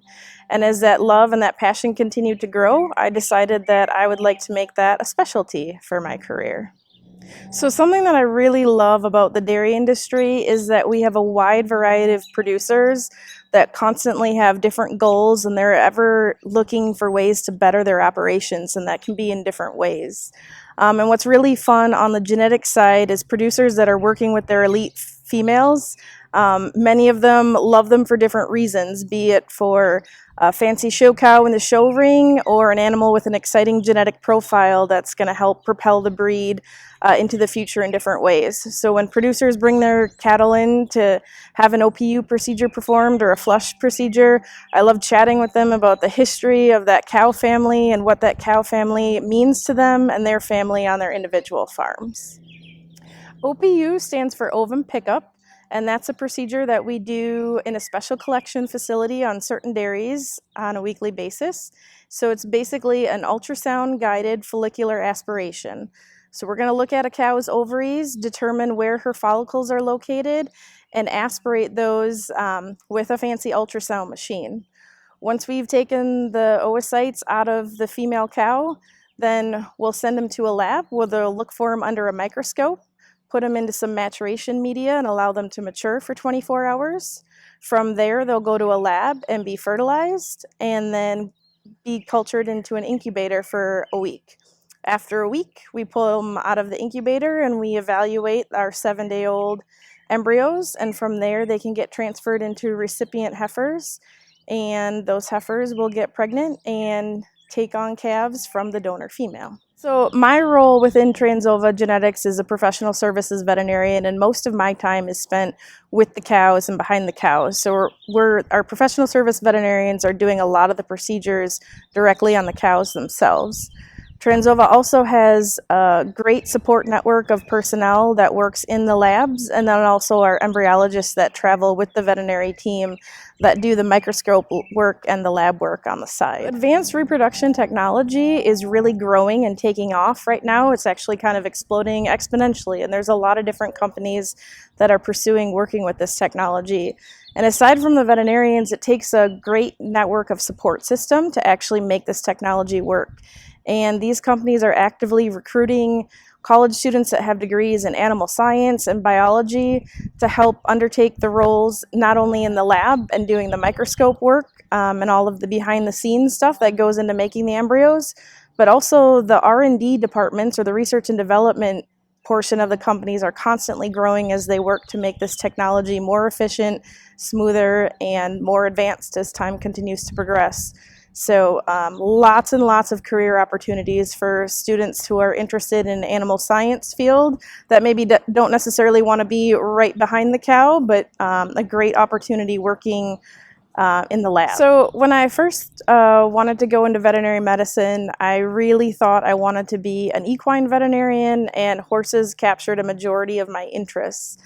And as that love and that passion continued to grow, I decided that I would like to make that a specialty for my career. So something that I really love about the dairy industry is that we have a wide variety of producers that constantly have different goals, and they're ever looking for ways to better their operations, and that can be in different ways. And what's really fun on the genetic side is producers that are working with their elite females. Many of them love them for different reasons, be it for a fancy show cow in the show ring or an animal with an exciting genetic profile that's going to help propel the breed into the future in different ways. So when producers bring their cattle in to have an OPU procedure performed or a flush procedure, I love chatting with them about the history of that cow family and what that cow family means to them and their family on their individual farms. OPU stands for ovum pickup, and that's a procedure that we do in a special collection facility on certain dairies on a weekly basis. So it's basically an ultrasound guided follicular aspiration. So we're going to look at a cow's ovaries, determine where her follicles are located, and aspirate those with a fancy ultrasound machine. Once we've taken the oocytes out of the female cow, then we'll send them to a lab where they'll look for them under a microscope, put them into some maturation media and allow them to mature for 24 hours. From there, they'll go to a lab and be fertilized and then be cultured into an incubator for a week. After a week, we pull them out of the incubator and we evaluate our 7-day-old embryos, and from there they can get transferred into recipient heifers, and those heifers will get pregnant and take on calves from the donor female. So my role within Transova Genetics is a professional services veterinarian, and most of my time is spent with the cows and behind the cows. So our professional service veterinarians are doing a lot of the procedures directly on the cows themselves. Transova also has a great support network of personnel that works in the labs, and then also our embryologists that travel with the veterinary team that do the microscope work and the lab work on the side. Advanced reproduction technology is really growing and taking off right now. It's actually kind of exploding exponentially, and there's a lot of different companies that are pursuing working with this technology. And aside from the veterinarians, it takes a great network of support system to actually make this technology work. And these companies are actively recruiting college students that have degrees in animal science and biology to help undertake the roles not only in the lab and doing the microscope work and all of the behind the scenes stuff that goes into making the embryos, but also the R&D departments, or the research and development portion of the companies, are constantly growing as they work to make this technology more efficient, smoother, and more advanced as time continues to progress. So lots and lots of career opportunities for students who are interested in animal science field that maybe don't necessarily want to be right behind the cow, but a great opportunity working in the lab. So when I first wanted to go into veterinary medicine, I really thought I wanted to be an equine veterinarian, and horses captured a majority of my interests.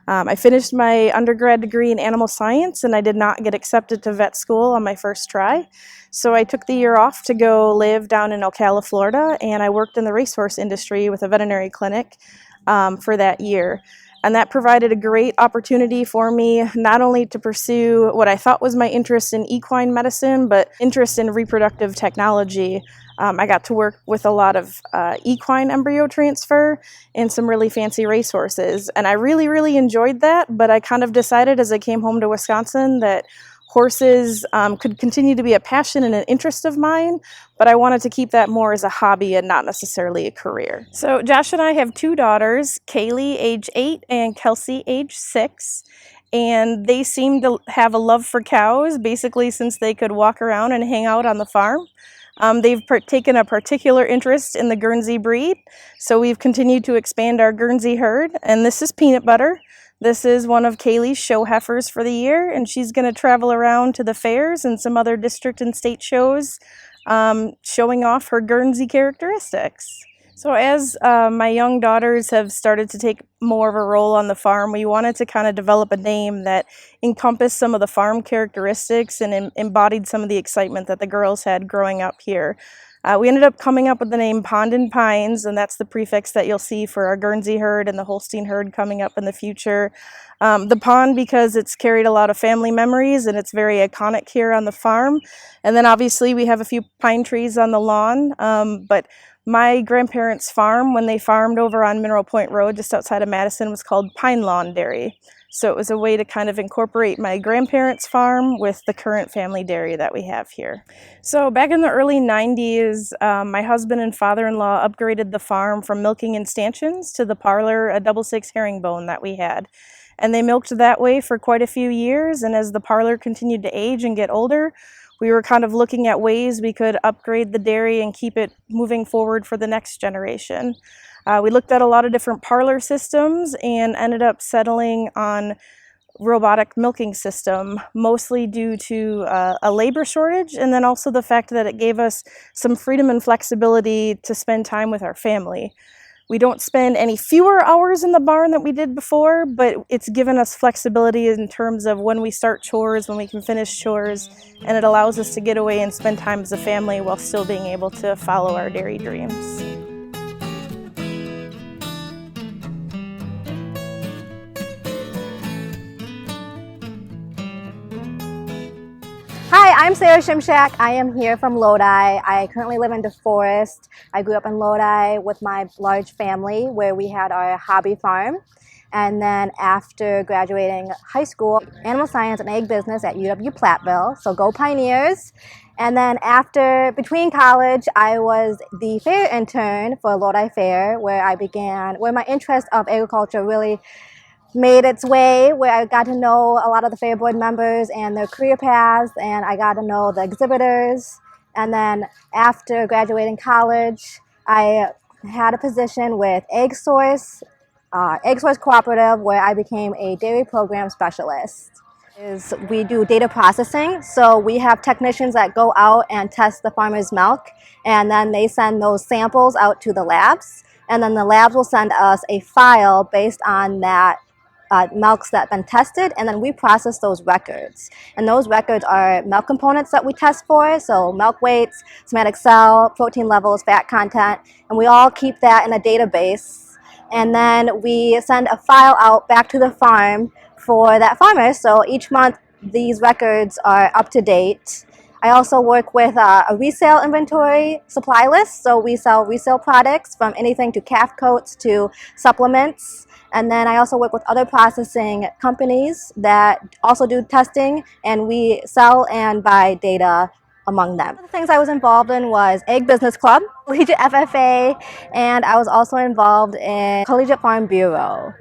I finished my undergrad degree in animal science, and I did not get accepted to vet school on my first try. So I took the year off to go live down in Ocala, Florida, and I worked in the racehorse industry with a veterinary clinic for that year. And that provided a great opportunity for me not only to pursue what I thought was my interest in equine medicine, but interest in reproductive technology. I got to work with a lot of equine embryo transfer and some really fancy racehorses. And I really, really enjoyed that, but I kind of decided as I came home to Wisconsin that horses could continue to be a passion and an interest of mine, but I wanted to keep that more as a hobby and not necessarily a career. So Josh and I have 2 daughters, Kaylee, age 8, and Kelsey, age 6. And they seem to have a love for cows, basically since they could walk around and hang out on the farm. They've taken a particular interest in the Guernsey breed, so we've continued to expand our Guernsey herd. And this is Peanut Butter. This is one of Kaylee's show heifers for the year, and she's going to travel around to the fairs and some other district and state shows, showing off her Guernsey characteristics. So as my young daughters have started to take more of a role on the farm, we wanted to kind of develop a name that encompassed some of the farm characteristics and embodied some of the excitement that the girls had growing up here. We ended up coming up with the name Pond and Pines, and that's the prefix that you'll see for our Guernsey herd and the Holstein herd coming up in the future. The pond because it's carried a lot of family memories and it's very iconic here on the farm. And then obviously we have a few pine trees on the lawn, but my grandparents' farm, when they farmed over on Mineral Point Road just outside of Madison, was called Pine Lawn Dairy. So it was a way to kind of incorporate my grandparents' farm with the current family dairy that we have here. So back in the early 90s, my husband and father-in-law upgraded the farm from milking in stanchions to the parlor, a double 6 herringbone that we had. And they milked that way for quite a few years, and as the parlor continued to age and get older, we were kind of looking at ways we could upgrade the dairy and keep it moving forward for the next generation. We looked at a lot of different parlor systems and ended up settling on robotic milking system, mostly due to a labor shortage, and then also the fact that it gave us some freedom and flexibility to spend time with our family. We don't spend any fewer hours in the barn than we did before, but it's given us flexibility in terms of when we start chores, when we can finish chores, and it allows us to get away and spend time as a family while still being able to follow our dairy dreams. Hi, I'm Sarah Shimshak. I am here from Lodi. I currently live in DeForest. I grew up in Lodi with my large family where we had our hobby farm. And then after graduating high school, animal science and egg business at UW-Platteville, so go Pioneers. And then between college, I was the fair intern for Lodi Fair where my interest of agriculture really made its way, where I got to know a lot of the fair board members and their career paths, and I got to know the exhibitors. And then after graduating college, I had a position with Egg Source Cooperative, where I became a dairy program specialist. We do data processing, so we have technicians that go out and test the farmer's milk, and then they send those samples out to the labs, and then the labs will send us a file based on that milks that have been tested, and then we process those records. And those records are milk components that we test for, so milk weights, somatic cell, protein levels, fat content, and we all keep that in a database. And then we send a file out back to the farm for that farmer, so each month these records are up to date. I also work with a resale inventory supply list, so we sell resale products from anything to calf coats to supplements. And then I also work with other processing companies that also do testing, and we sell and buy data among them. One of the things I was involved in was Egg Business Club, Collegiate FFA, and I was also involved in Collegiate Farm Bureau.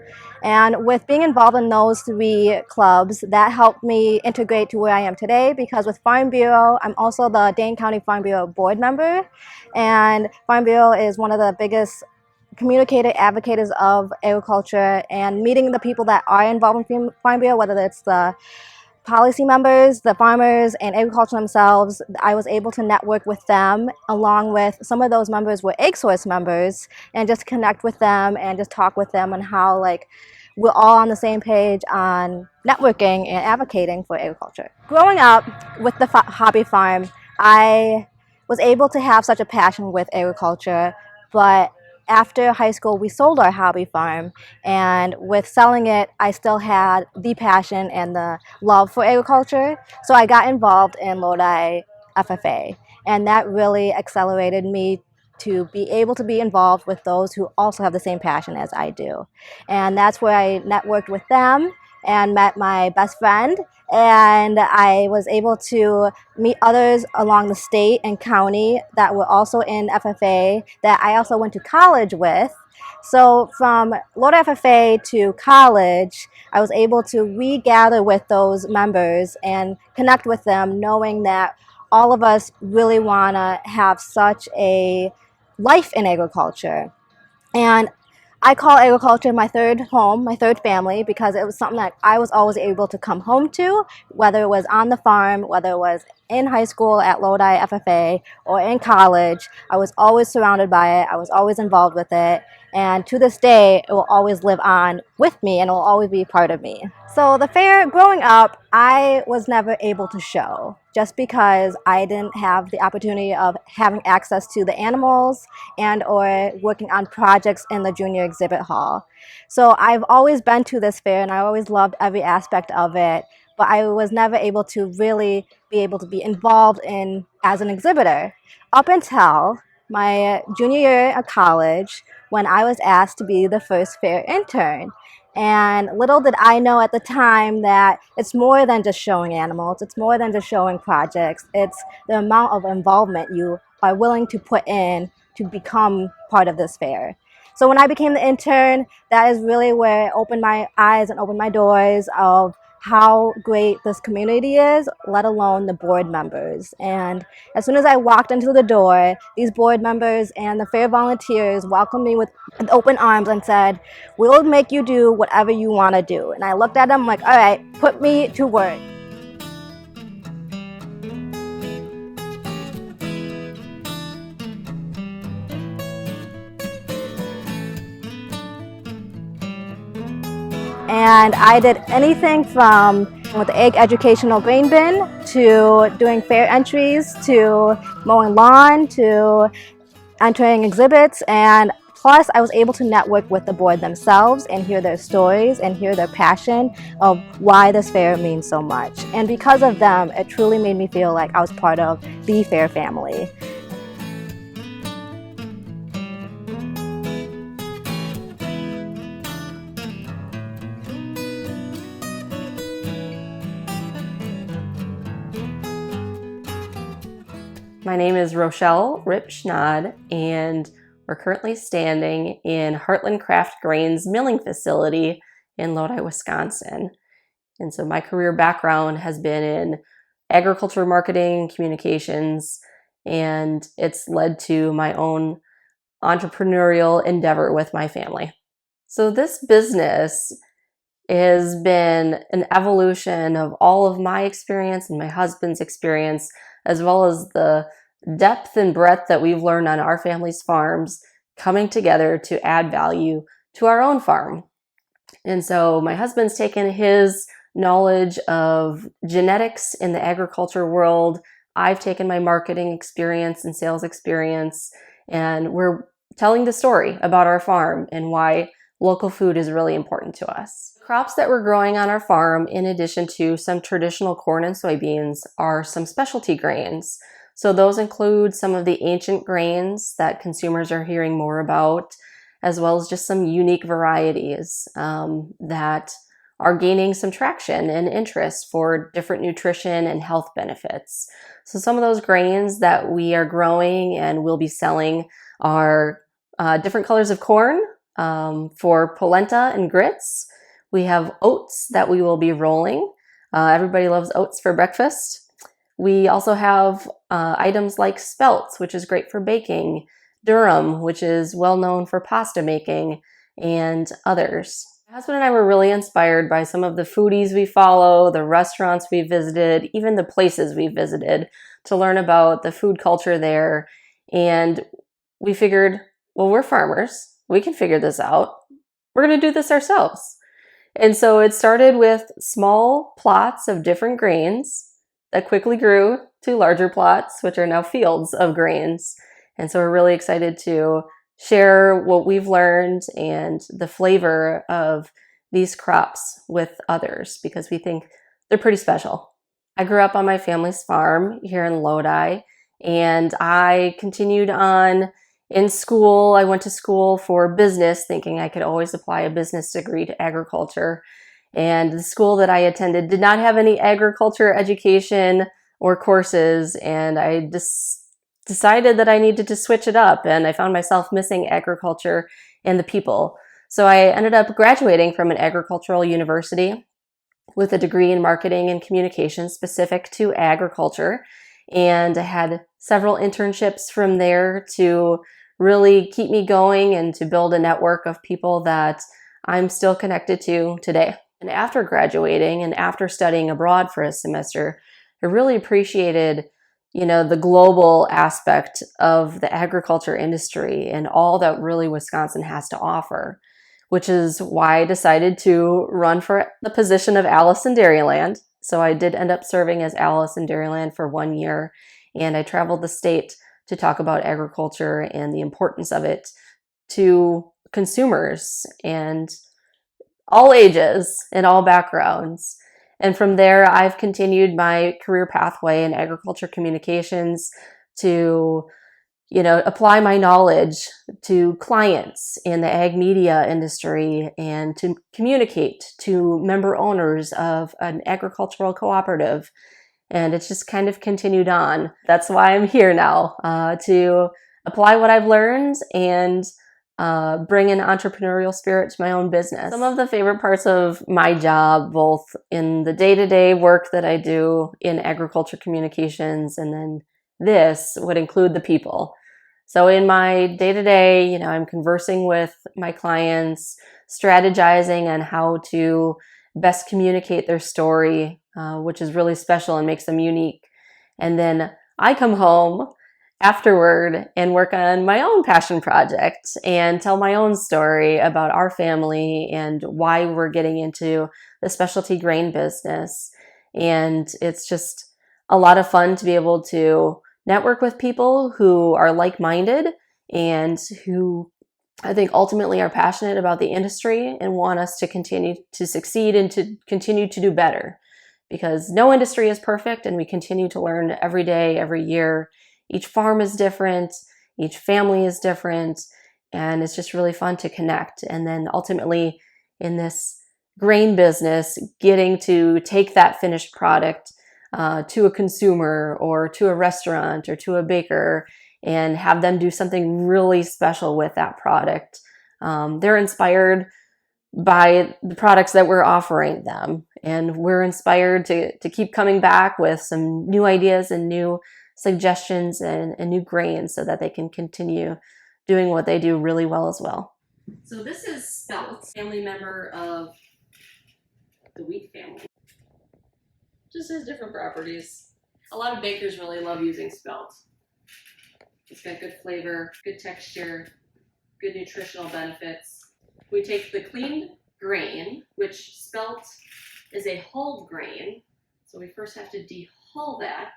And with being involved in those three clubs, that helped me integrate to where I am today, because with Farm Bureau, I'm also the Dane County Farm Bureau board member. And Farm Bureau is one of the biggest advocates of agriculture, and meeting the people that are involved in Farm Bureau, whether it's the policy members, the farmers, and agriculture themselves, I was able to network with them, along with some of those members were Egg Source members, and just connect with them and just talk with them on how we're all on the same page on networking and advocating for agriculture. Growing up with the hobby farm, I was able to have such a passion with agriculture, but after high school, we sold our hobby farm, and with selling it, I still had the passion and the love for agriculture. So I got involved in Lodi FFA, and that really accelerated me to be able to be involved with those who also have the same passion as I do. And that's where I networked with them and met my best friend, and I was able to meet others along the state and county that were also in FFA that I also went to college with. So from Lodi FFA to college, I was able to regather with those members and connect with them, knowing that all of us really want to have such a life in agriculture. And I call agriculture my third home, my third family, because it was something that I was always able to come home to, whether it was on the farm, whether it was in high school at Lodi FFA, or in college. I was always surrounded by it. I was always involved with it. And to this day, it will always live on with me, and it will always be part of me. So the fair, growing up, I was never able to show, just because I didn't have the opportunity of having access to the animals and or working on projects in the junior exhibit hall. So I've always been to this fair, and I always loved every aspect of it, but I was never able to really be able to be involved in as an exhibitor up until my junior year of college, when I was asked to be the first fair intern. And little did I know at the time that it's more than just showing animals, it's more than just showing projects, it's the amount of involvement you are willing to put in to become part of this fair. So when I became the intern, that is really where it opened my eyes and opened my doors of how great this community is, let alone the board members. And as soon as I walked into the door, these board members and the fair volunteers welcomed me with open arms and said, "We'll make you do whatever you want to do." And I looked at them like, all right, put me to work. And I did anything from with the egg educational grain bin to doing fair entries to mowing lawn to entering exhibits, and plus I was able to network with the board themselves and hear their stories and hear their passion of why this fair means so much. And because of them, it truly made me feel like I was part of the fair family. My name is Rochelle Ripschnod, and we're currently standing in Heartland Craft Grains milling facility in Lodi, Wisconsin. And so my career background has been in agriculture marketing, communications, and it's led to my own entrepreneurial endeavor with my family. So this business has been an evolution of all of my experience and my husband's experience, as well as the depth and breadth that we've learned on our family's farms coming together to add value to our own farm. And so my husband's taken his knowledge of genetics in the agriculture world. I've taken my marketing experience and sales experience, and we're telling the story about our farm and why local food is really important to us. The crops that we're growing on our farm, in addition to some traditional corn and soybeans, are some specialty grains. So those include some of the ancient grains that consumers are hearing more about, as well as just some unique varieties that are gaining some traction and interest for different nutrition and health benefits. So some of those grains that we are growing and will be selling are different colors of corn for polenta and grits. We have oats that we will be rolling. Everybody loves oats for breakfast. We also have items like spelts, which is great for baking, durum, which is well known for pasta making, and others. My husband and I were really inspired by some of the foodies we follow, the restaurants we visited, even the places we visited, to learn about the food culture there. And we figured, well, we're farmers. We can figure this out. We're going to do this ourselves. And so it started with small plots of different grains that quickly grew to larger plots, which are now fields of grains. And so we're really excited to share what we've learned and the flavor of these crops with others, because we think they're pretty special. I grew up on my family's farm here in Lodi, and I continued on in school. I went to school for business, thinking I could always apply a business degree to agriculture. And the school that I attended did not have any agriculture education or courses, and I just decided that I needed to switch it up, and I found myself missing agriculture and the people. So I ended up graduating from an agricultural university with a degree in marketing and communications specific to agriculture, and I had several internships from there to really keep me going and to build a network of people that I'm still connected to today. And after graduating and after studying abroad for a semester, I really appreciated, the global aspect of the agriculture industry and all that really Wisconsin has to offer, which is why I decided to run for the position of Alice in Dairyland. So I did end up serving as Alice in Dairyland for 1 year, and I traveled the state to talk about agriculture and the importance of it to consumers and all ages and all backgrounds. And from there, I've continued my career pathway in agriculture communications to, apply my knowledge to clients in the ag media industry and to communicate to member owners of an agricultural cooperative. And it's just kind of continued on. That's why I'm here now, to apply what I've learned and bring an entrepreneurial spirit to my own business. Some of the favorite parts of my job, both in the day-to-day work that I do in agriculture communications and then this, would include the people. So in my day-to-day, I'm conversing with my clients, strategizing on how to best communicate their story, which is really special and makes them unique. And then I come home afterward and work on my own passion project and tell my own story about our family and why we're getting into the specialty grain business. And it's just a lot of fun to be able to network with people who are like-minded and who I think ultimately are passionate about the industry and want us to continue to succeed and to continue to do better, because no industry is perfect and we continue to learn every day, every year. Each farm is different, each family is different, and it's just really fun to connect. And then ultimately in this grain business, getting to take that finished product to a consumer or to a restaurant or to a baker and have them do something really special with that product. They're inspired by the products that we're offering them, and we're inspired to keep coming back with some new ideas and new suggestions and new grains so that they can continue doing what they do really well as well. So this is spelt, family member of the wheat family. Just has different properties. A lot of bakers really love using spelt. It's got good flavor, good texture, good nutritional benefits. We take the cleaned grain, which spelt is a hulled grain, so we first have to dehull that.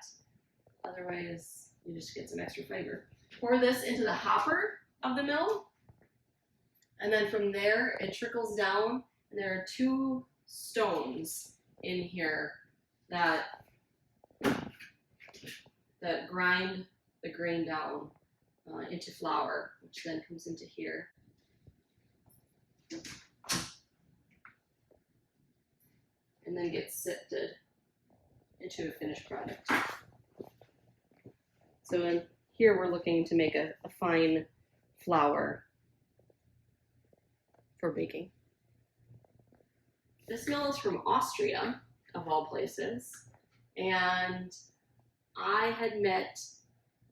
Otherwise, you just get some extra flavor. Pour this into the hopper of the mill, and then from there it trickles down, and there are 2 stones in here that grind the grain down into flour, which then comes into here. And then gets sifted into a finished product. So in here we're looking to make a fine flour for baking. This mill is from Austria, of all places, and I had met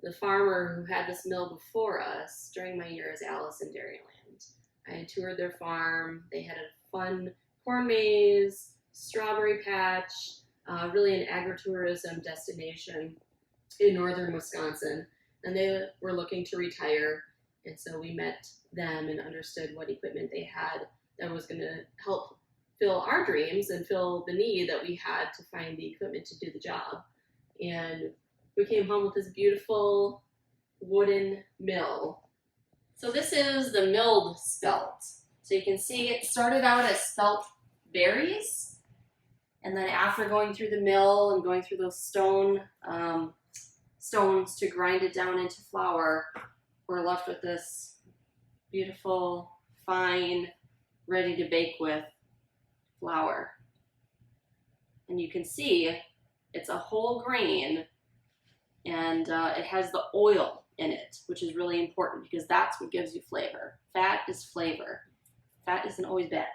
the farmer who had this mill before us during my year as Alice in Dairyland. I had toured their farm. They had a fun corn maze, strawberry patch, really an agritourism destination in northern Wisconsin, and they were looking to retire, and so we met them and understood what equipment they had that was going to help fill our dreams and fill the need that we had to find the equipment to do the job. And we came home with this beautiful wooden mill. So this is the milled spelt. So you can see it started out as spelt berries, and then after going through the mill and going through those stones to grind it down into flour, we're left with this beautiful, fine, ready to bake with flour. And you can see it's a whole grain, and it has the oil in it, which is really important because that's what gives you flavor. Fat is flavor. Fat isn't always bad.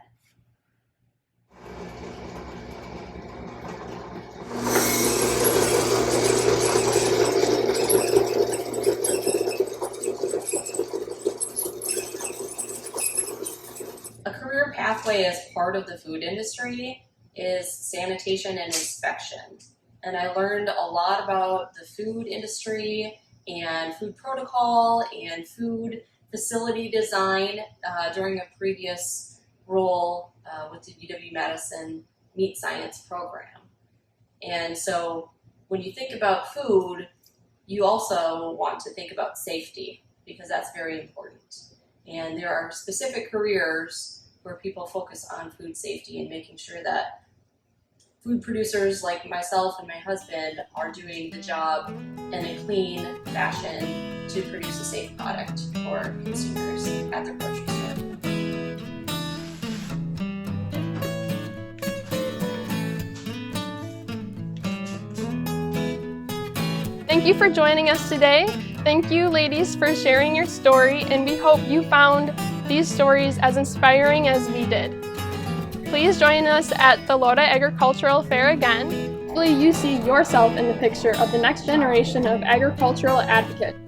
A career pathway as part of the food industry is sanitation and inspection. And I learned a lot about the food industry and food protocol and food facility design during a previous role with the UW-Madison Meat Science program. And so when you think about food, you also want to think about safety, because that's very important. And there are specific careers where people focus on food safety and making sure that food producers like myself and my husband are doing the job in a clean fashion to produce a safe product for consumers at their grocery store. Thank you for joining us today. Thank you, ladies, for sharing your story, and we hope you found these stories as inspiring as we did. Please join us at the Lodi Agricultural Fair again. Hopefully you see yourself in the picture of the next generation of agricultural advocates.